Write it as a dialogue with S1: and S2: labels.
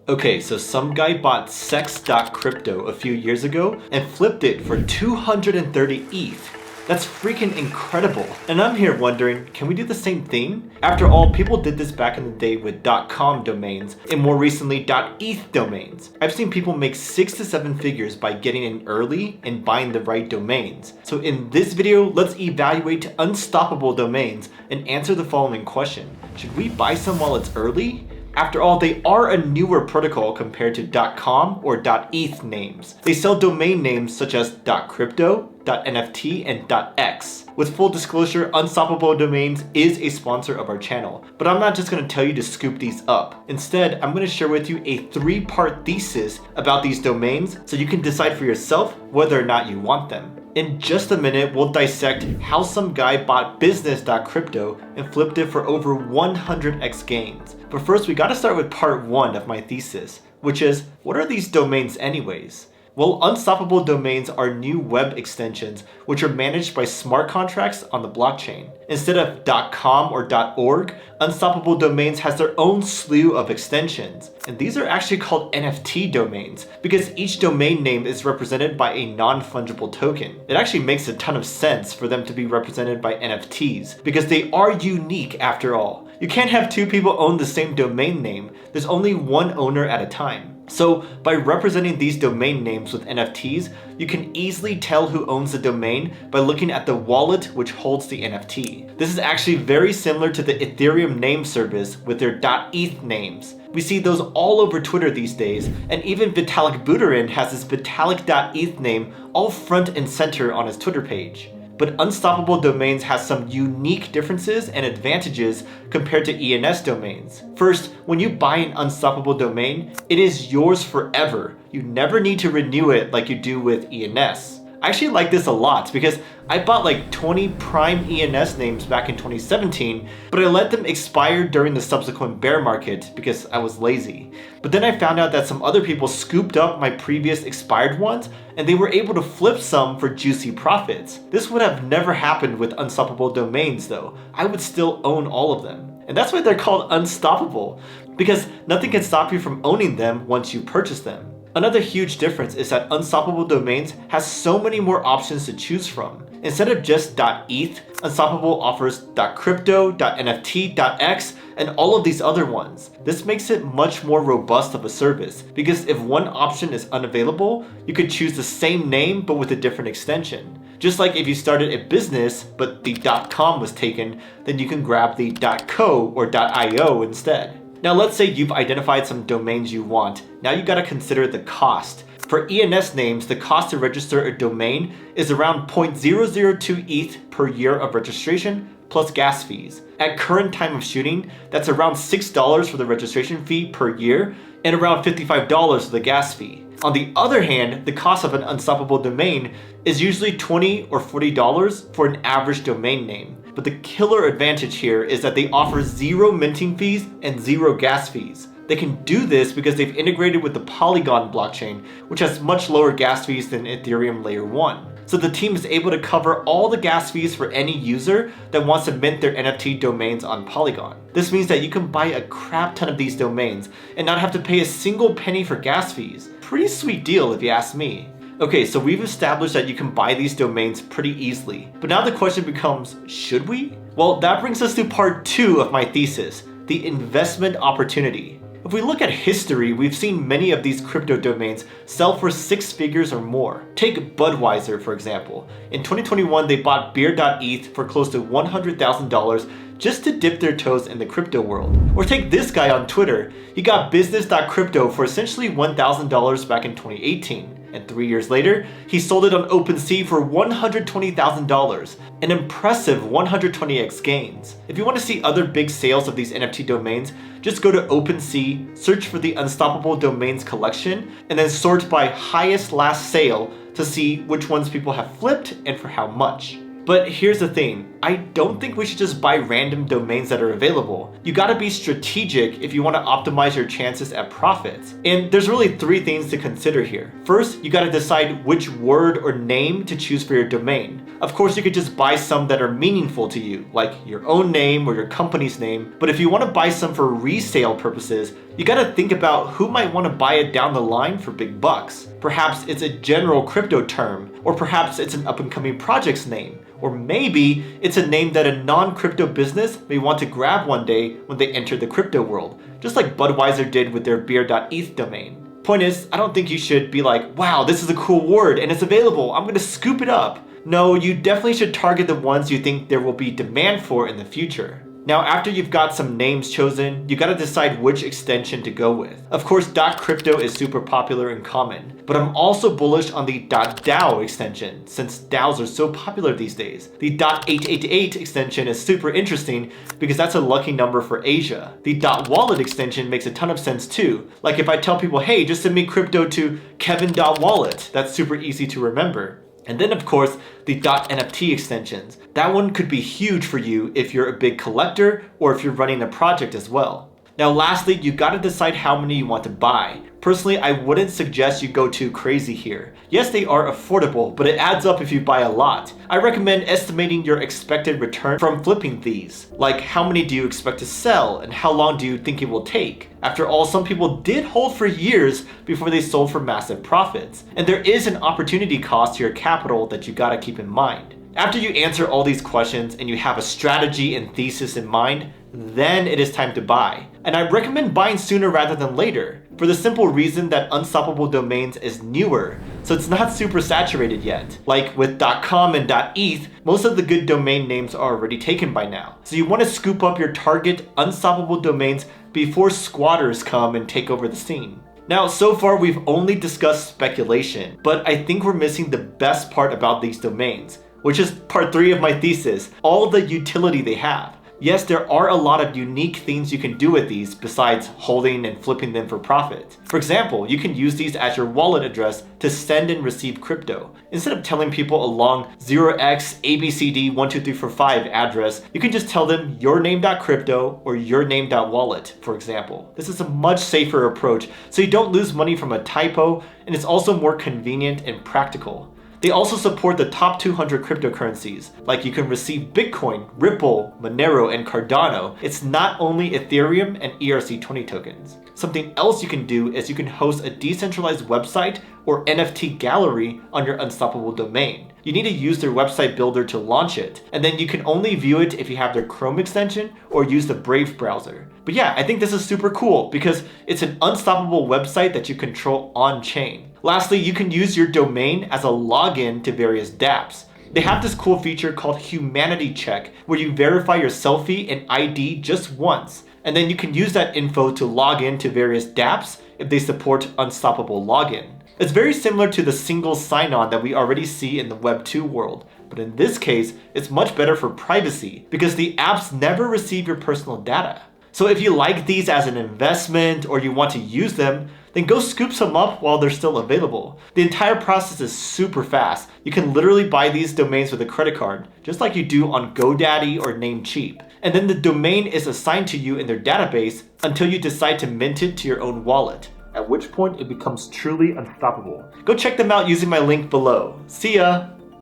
S1: Okay, so some guy bought sex.crypto a few years ago and flipped it for 230 ETH. That's freaking incredible. And I'm here wondering, can we do the same thing? After all, people did this back in the day with .com domains and more recently .eth domains. I've seen people make 6 to 7 figures by getting in early and buying the right domains. So in this video, let's evaluate unstoppable domains and answer the following question. Should we buy some while it's early? After all, they are a newer protocol compared to .com or .eth names. They sell domain names such as .crypto, .nft, and .x. With full disclosure, Unstoppable Domains is a sponsor of our channel, but I'm not just going to tell you to scoop these up. Instead, I'm going to share with you a 3-part thesis about these domains so you can decide for yourself whether or not you want them. In just a minute, we'll dissect how some guy bought business.crypto and flipped it for over 100x gains. But first, we gotta start with part 1 of my thesis, which is, what are these domains anyways? Well, unstoppable domains are new web extensions which are managed by smart contracts on the blockchain. Instead of .com or .org, Unstoppable Domains has their own slew of extensions. And these are actually called NFT domains because each domain name is represented by a non-fungible token. It actually makes a ton of sense for them to be represented by NFTs because they are unique after all. You can't have 2 people own the same domain name. There's only one owner at a time. So by representing these domain names with NFTs, you can easily tell who owns the domain by looking at the wallet which holds the NFT. This is actually very similar to the Ethereum name service with their .eth names. We see those all over Twitter these days, and even Vitalik Buterin has his Vitalik.eth name all front and center on his Twitter page. But Unstoppable Domains has some unique differences and advantages compared to ENS domains. First, when you buy an Unstoppable domain, it is yours forever. You never need to renew it like you do with ENS. I actually like this a lot because I bought like 20 prime ENS names back in 2017, but I let them expire during the subsequent bear market because I was lazy. But then I found out that some other people scooped up my previous expired ones and they were able to flip some for juicy profits. This would have never happened with Unstoppable Domains though. I would still own all of them. And that's why they're called unstoppable, because nothing can stop you from owning them once you purchase them. Another huge difference is that Unstoppable Domains has so many more options to choose from. Instead of just .eth, Unstoppable offers .crypto, .nft, .x, and all of these other ones. This makes it much more robust of a service, because if one option is unavailable, you could choose the same name but with a different extension. Just like if you started a business but the .com was taken, then you can grab the .co or .io instead. Now let's say you've identified some domains you want. Now you gotta consider the cost. For ENS names, the cost to register a domain is around 0.002 ETH per year of registration plus gas fees. At current time of shooting, that's around $6 for the registration fee per year and around $55 for the gas fee. On the other hand, the cost of an Unstoppable domain is usually $20 or $40 for an average domain name. But the killer advantage here is that they offer 0 minting fees and 0 gas fees. They can do this because they've integrated with the Polygon blockchain, which has much lower gas fees than Ethereum Layer 1. So the team is able to cover all the gas fees for any user that wants to mint their NFT domains on Polygon. This means that you can buy a crap ton of these domains and not have to pay a single penny for gas fees. Pretty sweet deal if you ask me. Okay, so we've established that you can buy these domains pretty easily. But now the question becomes, should we? Well, that brings us to part 2 of my thesis, the investment opportunity. If we look at history, we've seen many of these crypto domains sell for 6 figures or more. Take Budweiser, for example. In 2021, they bought beer.eth for close to $100,000 just to dip their toes in the crypto world. Or take this guy on Twitter. He got business.crypto for essentially $1,000 back in 2018. And 3 years later, he sold it on OpenSea for $120,000, an impressive 120x gains. If you want to see other big sales of these NFT domains, just go to OpenSea, search for the Unstoppable Domains collection, and then sort by highest last sale to see which ones people have flipped and for how much. But here's the thing, I don't think we should just buy random domains that are available. You gotta be strategic if you want to optimize your chances at profits. And there's really 3 things to consider here. First, you gotta decide which word or name to choose for your domain. Of course, you could just buy some that are meaningful to you, like your own name or your company's name, but if you want to buy some for resale purposes, You gotta think about who might want to buy it down the line for big bucks. Perhaps it's a general crypto term, or perhaps it's an up-and-coming project's name, or maybe it's a name that a non-crypto business may want to grab one day when they enter the crypto world, just like Budweiser did with their beer.eth domain. Point is, I don't think you should be like, wow, this is a cool word and it's available, I'm gonna scoop it up. No, you definitely should target the ones you think there will be demand for in the future. Now, after you've got some names chosen, you gotta decide which extension to go with. Of course, .crypto is super popular and common, but I'm also bullish on the .dao extension, since DAOs are so popular these days. The .888 extension is super interesting because that's a lucky number for Asia. The .wallet extension makes a ton of sense too. Like if I tell people, hey, just send me crypto to Kevin.wallet, that's super easy to remember. And then of course, the .nft extensions. That one could be huge for you if you're a big collector or if you're running a project as well. Now lastly, you gotta decide how many you want to buy. Personally, I wouldn't suggest you go too crazy here. Yes, they are affordable, but it adds up if you buy a lot. I recommend estimating your expected return from flipping these. Like how many do you expect to sell and how long do you think it will take? After all, some people did hold for years before they sold for massive profits. And there is an opportunity cost to your capital that you gotta keep in mind. After you answer all these questions and you have a strategy and thesis in mind, then it is time to buy. And I recommend buying sooner rather than later, for the simple reason that Unstoppable Domains is newer, so it's not super saturated yet. Like with .com and .eth, most of the good domain names are already taken by now. So you want to scoop up your target Unstoppable Domains before squatters come and take over the scene. Now, so far we've only discussed speculation, but I think we're missing the best part about these domains, which is part 3 of my thesis, all the utility they have. Yes, there are a lot of unique things you can do with these besides holding and flipping them for profit. For example, you can use these as your wallet address to send and receive crypto. Instead of telling people a long 0xabcd12345 address, you can just tell them yourname.crypto or yourname.wallet, for example. This is a much safer approach, so you don't lose money from a typo, and it's also more convenient and practical. They also support the top 200 cryptocurrencies, like you can receive Bitcoin, Ripple, Monero, and Cardano. It's not only Ethereum and ERC20 tokens. Something else you can do is you can host a decentralized website or NFT gallery on your Unstoppable domain. You need to use their website builder to launch it, and then you can only view it if you have their Chrome extension or use the Brave browser. But yeah, I think this is super cool because it's an unstoppable website that you control on-chain. Lastly, you can use your domain as a login to various dApps. They have this cool feature called Humanity Check, where you verify your selfie and ID just once, and then you can use that info to log in to various dApps if they support Unstoppable Login. It's very similar to the single sign-on that we already see in the Web 2 world, but in this case, it's much better for privacy because the apps never receive your personal data. So if you like these as an investment or you want to use them, then go scoop some up while they're still available. The entire process is super fast. You can literally buy these domains with a credit card, just like you do on GoDaddy or Namecheap. And then the domain is assigned to you in their database until you decide to mint it to your own wallet, at which point it becomes truly unstoppable. Go check them out using my link below. See ya!